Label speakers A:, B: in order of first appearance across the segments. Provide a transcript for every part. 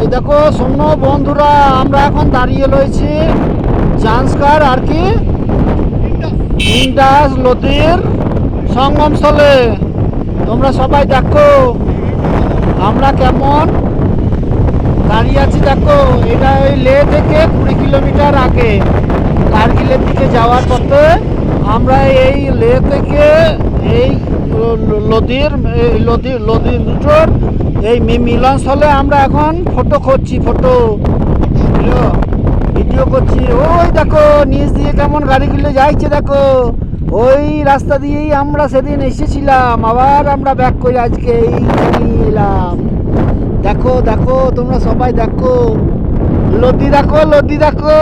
A: এই দেখো শোনো বন্ধুরা, আমরা এখন দাঁড়িয়ে রয়েছি জান্সকার আর কি ইন্ডাস নদীর সঙ্গমস্থলে। তোমরা সবাই দেখো আমরা কেমন দাঁড়িয়ে আছি। দেখো এটা ওই লে থেকে 20 কিলোমিটার আগে কার্গিলের দিকে যাওয়ার পথে আমরা এই লে থেকে এই নদীর দুটোর এই মিলনস্থলে আমরা এখন ফটো করছি, ভিডিও করছি। ওই দেখো নিচ দিয়ে কেমন গাড়িগুলো যাইছে, দেখো ওই রাস্তা দিয়েই আমরা সেদিন এসেছিলাম, আবার আমরা ব্যাক করে আজকে এই এলাম। দেখো দেখো তোমরা সবাই দেখো নদী, দেখো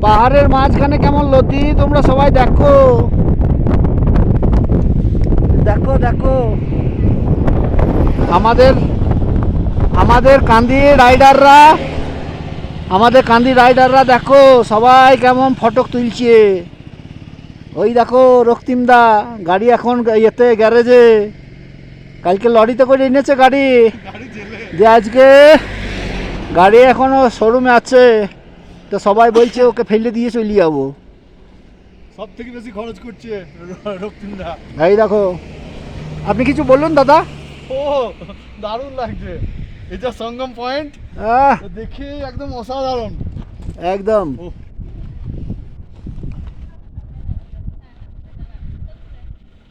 A: পাহাড়ের মাঝখানে কেমন নদী, তোমরা সবাই দেখো দেখো দেখো আমাদের কান্দি রাইডাররা দেখো সবাই কেমন ফটো তুলছে। ওই দেখো রক্তিমদা গাড়ি এখন ইয়েতে গ্যারেজে, কালকে লরিতে করে এনেছে গাড়ি যে আজকে গাড়ি এখনো শোরুমে আছে, তো সবাই বলছে ওকে ফেলে দিয়ে চলে যাবো।
B: সব থেকে বেশি খরচ করছে রক্তিমদা।
A: এই দেখো, আপনি কিছু বলুন দাদা।
B: ও দারুণ লাগছে, এটা সঙ্গম পয়েন্ট দেখি একদম অসাধারণ
A: একদম।